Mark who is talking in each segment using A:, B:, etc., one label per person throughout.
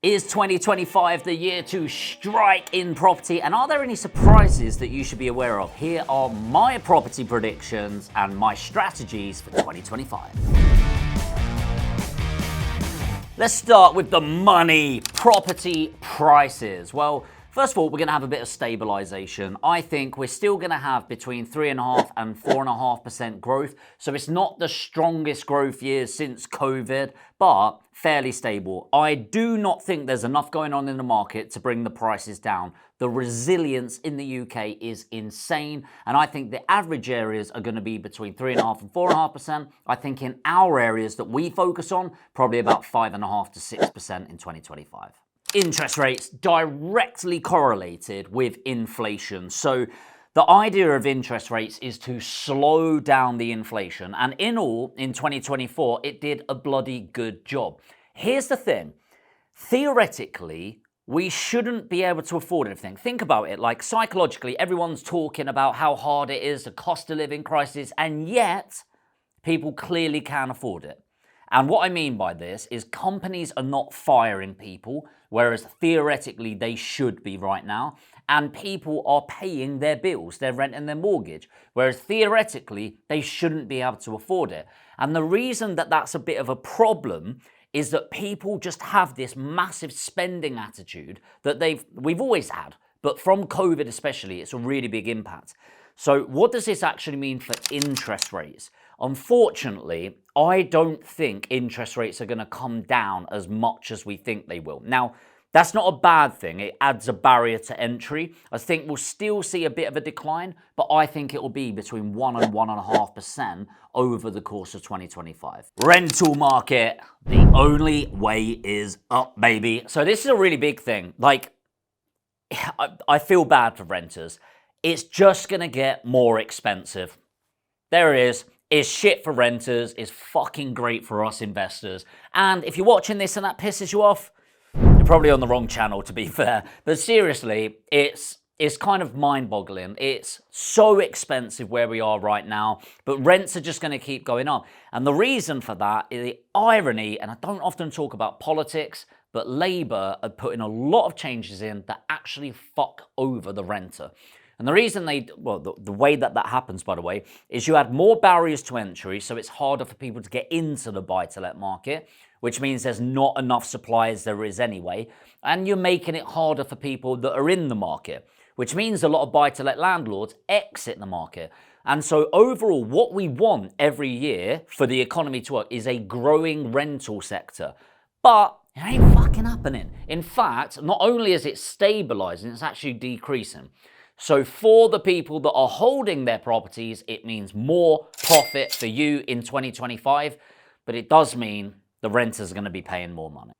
A: Is 2025 the year to strike in property? And are there any surprises that you should be aware of? Here are my property predictions and my strategies for 2025. Let's start with the money, property prices. Well, first of all, we're going to have a bit of stabilization. I think we're still going to have between 3.5% and 4.5% growth. So it's not the strongest growth years since COVID, but fairly stable. I do not think there's enough going on in the market to bring the prices down. The resilience in the UK is insane. And I think the average areas are going to be between 3.5% and 4.5%. I think in our areas that we focus on, probably about 5.5% to 6% in 2025. Interest rates directly correlated with inflation. So the idea of interest rates is to slow down the inflation. And in all, in 2024, it did a bloody good job. Here's the thing. Theoretically, we shouldn't be able to afford anything. Think about it. Like psychologically, everyone's talking about how hard it is, the cost of living crisis, and yet people clearly can't afford it. And what I mean by this is companies are not firing people, whereas theoretically they should be right now. And people are paying their bills, their rent and their mortgage, whereas theoretically they shouldn't be able to afford it. And the reason that that's a bit of a problem is that people just have this massive spending attitude that we've always had, but from COVID especially, it's a really big impact. So what does this actually mean for interest rates? Unfortunately, I don't think interest rates are going to come down as much as we think they will. Now, that's not a bad thing. It adds a barrier to entry. I think we'll still see a bit of a decline, but I think it will be between 1 and 1.5% over the course of 2025. Rental market, the only way is up, baby. So this is a really big thing. Like, I feel bad for renters. It's just going to get more expensive. There it is. It's shit for renters. It's fucking great for us investors. And if you're watching this and that pisses you off, you're probably on the wrong channel, to be fair. But seriously, it's kind of mind-boggling. It's so expensive where we are right now, but rents are just going to keep going up. And the reason for that is the irony, and I don't often talk about politics, but Labour are putting a lot of changes in that actually fuck over the renter. And the reason the way that happens, by the way, is you add more barriers to entry, so it's harder for people to get into the buy-to-let market, which means there's not enough supply as there is anyway, and you're making it harder for people that are in the market, which means a lot of buy-to-let landlords exit the market. And so overall, what we want every year for the economy to work is a growing rental sector. But it ain't fucking happening. In fact, not only is it stabilizing, it's actually decreasing. So for the people that are holding their properties, it means more profit for you in 2025, but it does mean the renters are going to be paying more money.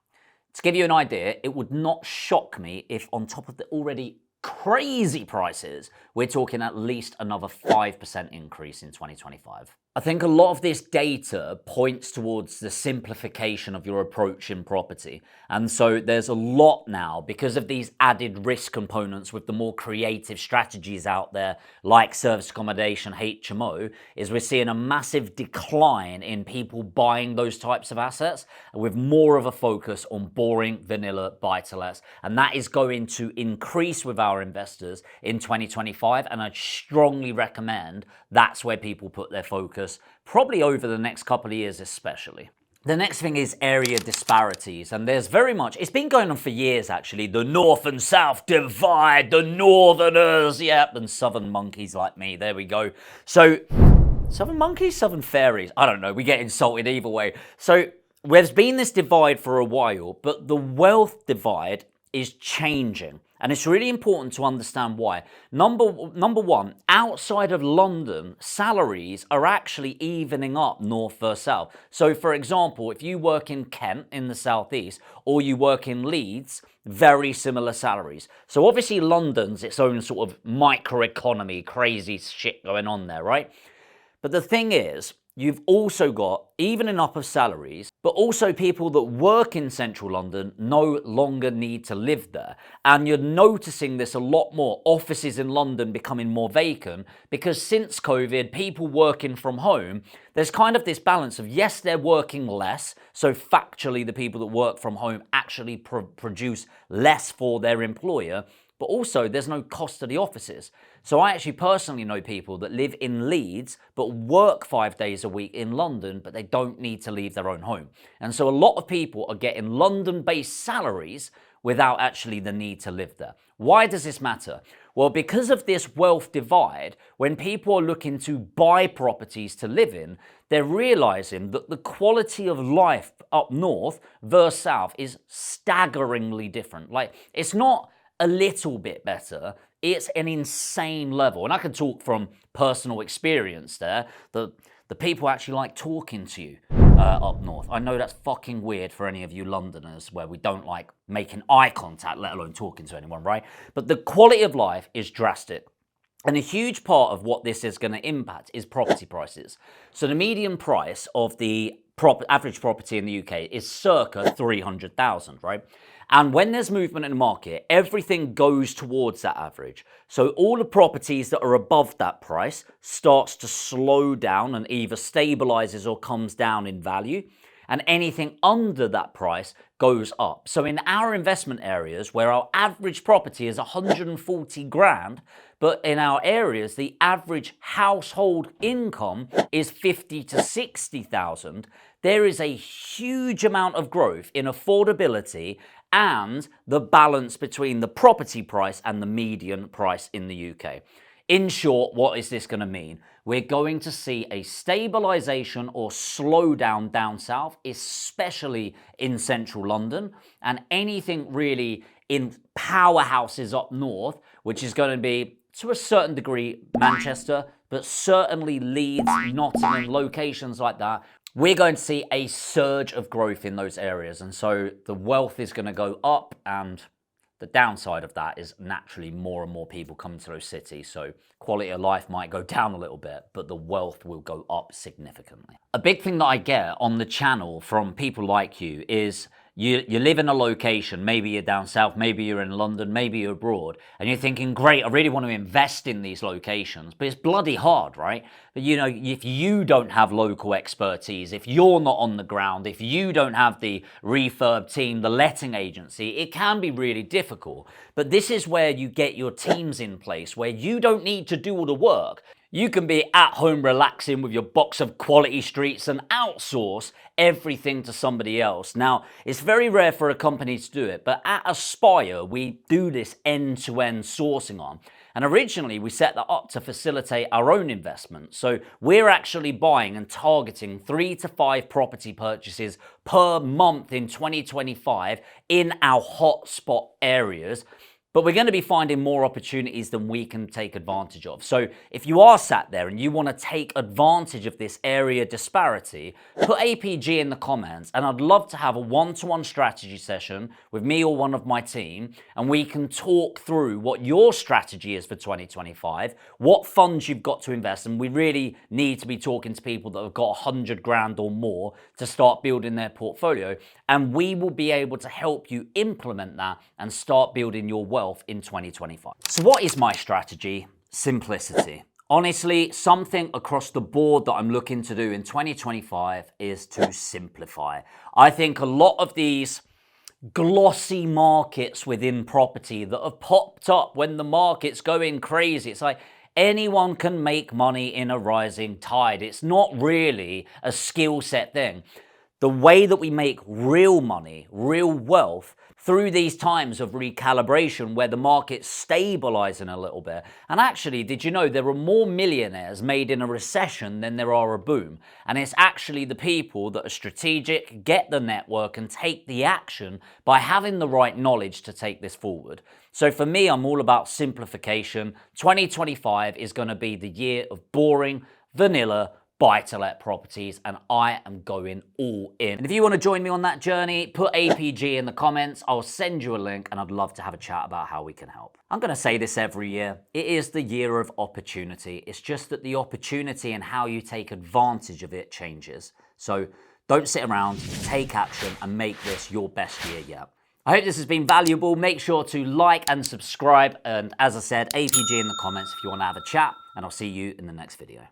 A: To give you an idea, it would not shock me if on top of the already crazy prices, we're talking at least another 5% increase in 2025. I think a lot of this data points towards the simplification of your approach in property. And so there's a lot now because of these added risk components with the more creative strategies out there like service accommodation, HMO, is we're seeing a massive decline in people buying those types of assets with more of a focus on boring vanilla buy-to-lets. And that is going to increase with our investors in 2025. And I'd strongly recommend that's where people put their focus, probably over the next couple of years especially. The next thing is area disparities, and there's very much, it's been going on for years actually, the North and South divide, the Northerners, yep, and Southern monkeys like me, there we go. So, Southern monkeys, Southern fairies, I don't know, we get insulted either way. So, there's been this divide for a while, but the wealth divide is changing. And it's really important to understand why. Number one, outside of London, salaries are actually evening up north versus south. So for example, if you work in Kent in the southeast or you work in Leeds, very similar salaries. So obviously London's its own sort of microeconomy, crazy shit going on there, right? But the thing is, you've also got evening up of salaries, but also people that work in central London no longer need to live there. And you're noticing this a lot more, offices in London becoming more vacant, because since COVID, people working from home, there's kind of this balance of, yes, they're working less, so factually the people that work from home actually produce less for their employer, but also there's no cost to the offices. So I actually personally know people that live in Leeds but work 5 days a week in London, but they don't need to leave their own home. And so a lot of people are getting London-based salaries without actually the need to live there. Why does this matter? Well, because of this wealth divide, when people are looking to buy properties to live in, they're realizing that the quality of life up north versus south is staggeringly different. Like, it's not a little bit better, it's an insane level. And I can talk from personal experience there. The people actually like talking to you up north. I know that's fucking weird for any of you Londoners where we don't like making eye contact, let alone talking to anyone, right? But the quality of life is drastic. And a huge part of what this is going to impact is property prices. So the median price of the average property in the UK is circa 300,000, right? And when there's movement in the market, everything goes towards that average. So all the properties that are above that price starts to slow down and either stabilizes or comes down in value. And anything under that price goes up. So in our investment areas where our average property is 140 grand, but in our areas the average household income is 50 to 60,000, there is a huge amount of growth in affordability and the balance between the property price and the median price in the UK. In short, what is this going to mean? We're going to see a stabilization or slowdown down south, especially in central London, and anything really in powerhouses up north, which is going to be, to a certain degree, Manchester, but certainly Leeds, Nottingham, locations like that. We're going to see a surge of growth in those areas, and so the wealth is going to go up, and the downside of that is naturally more and more people coming to those cities, so quality of life might go down a little bit, but the wealth will go up significantly. A big thing that I get on the channel from people like you is you live in a location, maybe you're down south, maybe you're in London, maybe you're abroad, and you're thinking, great, I really want to invest in these locations, but it's bloody hard, right? But you know, if you don't have local expertise, if you're not on the ground, if you don't have the refurb team, the letting agency, it can be really difficult. But this is where you get your teams in place, where you don't need to do all the work. You can be at home relaxing with your box of Quality Streets and outsource everything to somebody else. Now, it's very rare for a company to do it, but at Aspire, we do this end-to-end sourcing on. And originally, we set that up to facilitate our own investment. So we're actually buying and targeting 3 to 5 property purchases per month in 2025 in our hotspot areas. But we're going to be finding more opportunities than we can take advantage of. So if you are sat there and you want to take advantage of this area disparity, put APG in the comments, and I'd love to have a one-to-one strategy session with me or one of my team, and we can talk through what your strategy is for 2025, what funds you've got to invest, and we really need to be talking to people that have got 100 grand or more to start building their portfolio, and we will be able to help you implement that and start building your wealth in 2025. So what is my strategy? Simplicity. Honestly, something across the board that I'm looking to do in 2025 is to simplify. I think a lot of these glossy markets within property that have popped up when the market's going crazy, it's like anyone can make money in a rising tide. It's not really a skill set thing. The way that we make real money, real wealth, through these times of recalibration where the market's stabilizing a little bit. And actually, did you know there are more millionaires made in a recession than there are a boom? And it's actually the people that are strategic, get the network, and take the action by having the right knowledge to take this forward. So for me, I'm all about simplification. 2025 is going to be the year of boring, vanilla, buy-to-let properties, and I am going all in. And if you want to join me on that journey, put APG in the comments. I'll send you a link, and I'd love to have a chat about how we can help. I'm going to say this every year. It is the year of opportunity. It's just that the opportunity and how you take advantage of it changes. So don't sit around, take action, and make this your best year yet. I hope this has been valuable. Make sure to like and subscribe. And as I said, APG in the comments if you want to have a chat. And I'll see you in the next video.